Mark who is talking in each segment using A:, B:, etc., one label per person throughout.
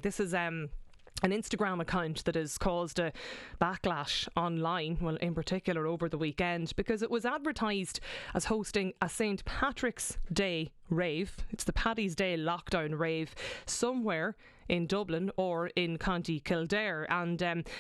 A: This is an Instagram account that has caused a backlash online, well, in particular over the weekend, because it was advertised as hosting a St. Patrick's Day rave. It's the Paddy's Day lockdown rave somewhere in Dublin or in County Kildare. And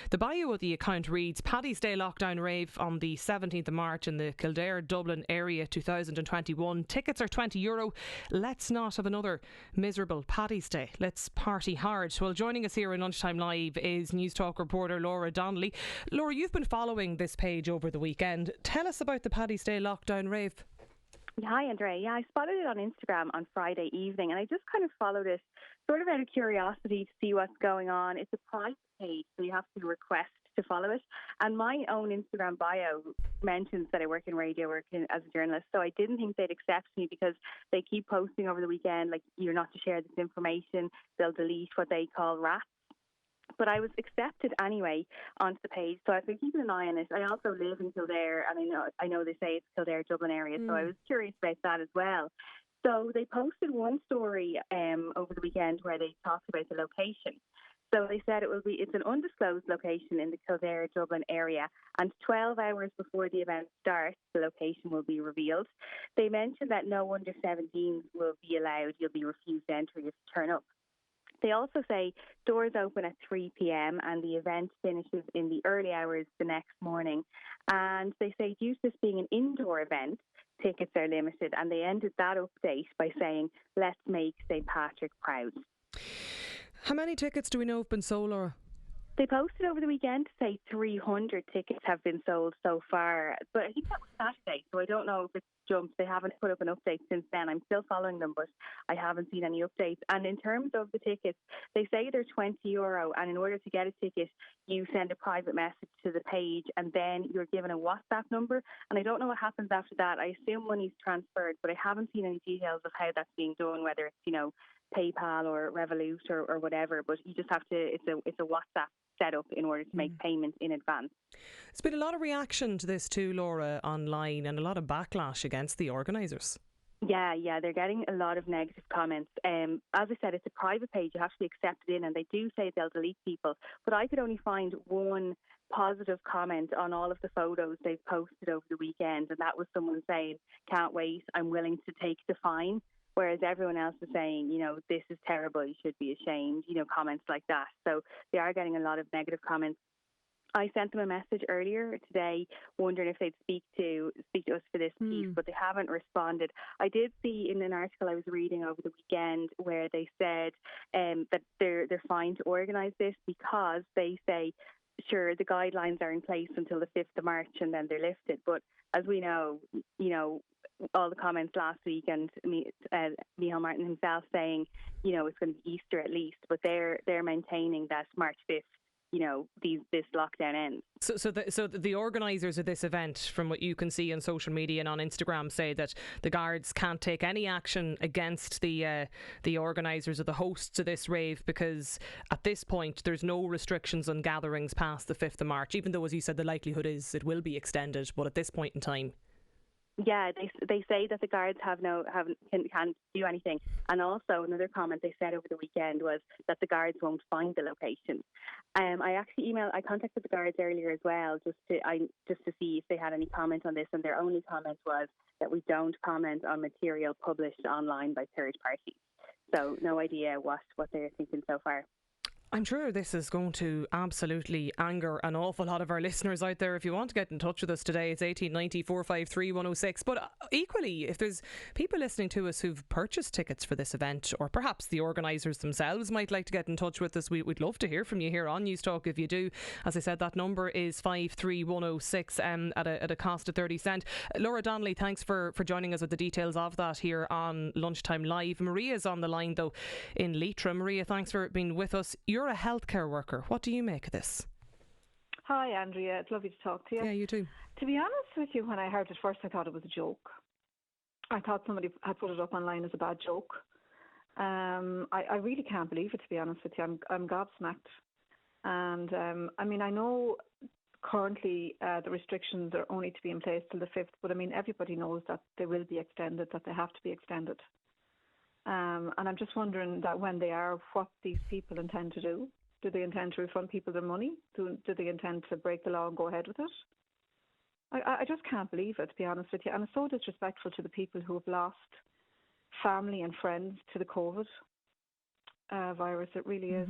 A: the bio of the account reads, Paddy's Day lockdown rave on the 17th of March in the Kildare, Dublin area 2021. Tickets are €20. Let's not have another miserable Paddy's Day. Let's party hard. Well, joining us here in Lunchtime Live is News Talk reporter Laura Donnelly. Laura, you've been following this page over the weekend. Tell us about the Paddy's Day lockdown rave.
B: Hi, Andrea. Yeah, I spotted it on Instagram on Friday evening, and I just kind of followed it sort of out of curiosity to see what's going on. It's a private page, so you have to request to follow it. And my own Instagram bio mentions that I work in radio, as a journalist, so I didn't think they'd accept me because they keep posting over the weekend, like, you're not to share this information. They'll delete what they call rats. But I was accepted anyway onto the page, so I've been keeping an eye on it. I also live in Kildare, and I know they say it's Kildare, Dublin area, so I was curious about that as well. So they posted one story over the weekend where they talked about the location. So they said it's an undisclosed location in the Kildare, Dublin area, and 12 hours before the event starts, the location will be revealed. They mentioned that no under 17s will be allowed. You'll be refused entry if you turn up. They also say doors open at 3 p.m. and the event finishes in the early hours the next morning. And they say due to this being an indoor event, tickets are limited. And they ended that update by saying, let's make St. Patrick proud.
A: How many tickets do we know have been sold, Laura?
B: They posted over the weekend to say 300 tickets have been sold so far. But I think that was Saturday, so I don't know if it's jumped. They haven't put up an update since then. I'm still following them, but I haven't seen any updates. And in terms of the tickets, they say they're €20. And in order to get a ticket, you send a private message to the page and then you're given a WhatsApp number. And I don't know what happens after that. I assume money's transferred, but I haven't seen any details of how that's being done, whether it's, PayPal or Revolut or whatever. But you just have to, it's a WhatsApp set up in order to make payments in advance.
A: There's been a lot of reaction to this too, Laura, online, and a lot of backlash against the organisers.
B: Yeah, they're getting a lot of negative comments. As I said, it's a private page. You have to be accepted in, and they do say they'll delete people. But I could only find one positive comment on all of the photos they've posted over the weekend, and that was someone saying, can't wait, I'm willing to take the fine. Whereas everyone else is saying, this is terrible, you should be ashamed, comments like that. So they are getting a lot of negative comments. I sent them a message earlier today wondering if they'd speak to us for this piece, but they haven't responded. I did see in an article I was reading over the weekend where they said that they're fine to organise this because they say, sure, the guidelines are in place until the 5th of March and then they're lifted. But as we know, all the comments last week and Micheál Martin himself saying, it's going to be Easter at least, but they're maintaining that March 5th, this lockdown ends.
A: So the organisers of this event, from what you can see on social media and on Instagram, say that the guards can't take any action against the organisers or the hosts of this rave because at this point there's no restrictions on gatherings past the 5th of March, even though, as you said, the likelihood is it will be extended, but at this point in time.
B: Yeah, they say that the guards can't do anything. And also another comment they said over the weekend was that the guards won't find the location. I contacted the guards earlier as well just to see if they had any comment on this, and their only comment was that we don't comment on material published online by third parties. So no idea what they're thinking so far.
A: I'm sure this is going to absolutely anger an awful lot of our listeners out there. If you want to get in touch with us today, it's 1890 453 106. But equally, if there's people listening to us who've purchased tickets for this event, or perhaps the organisers themselves might like to get in touch with us, we'd love to hear from you here on News Talk if you do. As I said, that number is 53106 at a cost of 30 cents. Laura Donnelly, thanks for joining us with the details of that here on Lunchtime Live. Maria's on the line though in Leitrim. Maria, thanks for being with us. You're a healthcare worker. What do you make of this?
C: Hi, Andrea. It's lovely to talk to you.
A: Yeah, you too.
C: To be honest with you, when I heard it first, I thought it was a joke. I thought somebody had put it up online as a bad joke. I really can't believe it, to be honest with you. I'm gobsmacked. And I know currently the restrictions are only to be in place till the 5th, but everybody knows that they will be extended, that they have to be extended. And I'm just wondering that when they are, what these people intend to do. Do they intend to refund people their money? Do they intend to break the law and go ahead with it? I just can't believe it, to be honest with you. And it's so disrespectful to the people who have lost family and friends to the COVID virus. It really is.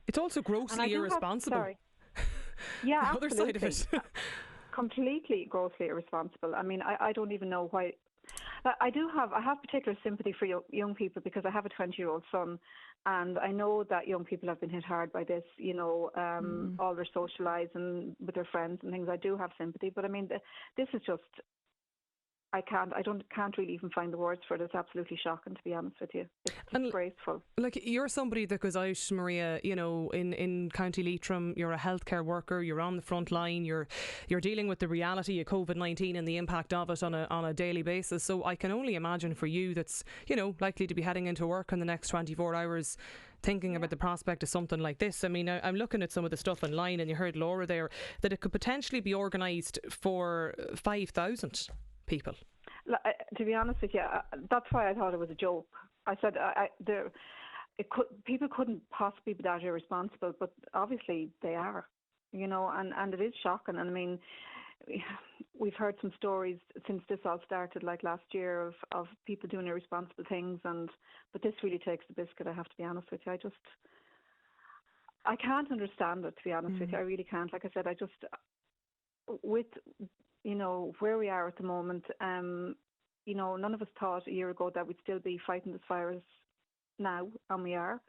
A: It's also grossly irresponsible.
C: Yeah,
A: the other side of it.
C: Completely grossly irresponsible. I mean, I don't even know why. I have particular sympathy for young people because I have a 20-year-old son, and I know that young people have been hit hard by this. All their socialising with their friends and things. I do have sympathy, but I mean, this is just. I can't really even find the words for it. It's absolutely shocking, to be honest with you. It's disgraceful.
A: Like, you're somebody that goes out, Maria, in County Leitrim, you're a healthcare worker, you're on the front line, you're dealing with the reality of COVID-19 and the impact of it on a daily basis. So I can only imagine for you that's, likely to be heading into work in the next 24 hours thinking about the prospect of something like this. I mean, I'm looking at some of the stuff online, and you heard Laura there, that it could potentially be organised for 5,000 people.
C: To be honest with you, that's why I thought it was a joke. I said people couldn't possibly be that irresponsible, but obviously they are, and it is shocking. And I mean, we've heard some stories since this all started, like last year, of people doing irresponsible things, but this really takes the biscuit. I have to be honest with you. I can't understand it, to be honest with you. I really can't. Like I said, with where we are at the moment, none of us thought a year ago that we'd still be fighting this virus now, and we are.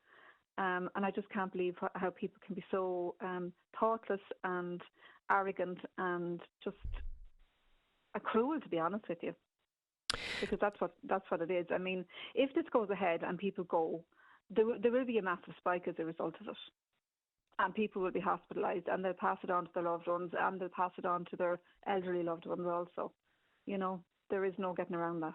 C: And I just can't believe how people can be so thoughtless and arrogant and just cruel, to be honest with you. Because that's what it is. I mean, if this goes ahead and people go, there will be a massive spike as a result of it. And people will be hospitalised, and they'll pass it on to their loved ones, and they'll pass it on to their elderly loved ones also. There is no getting around that.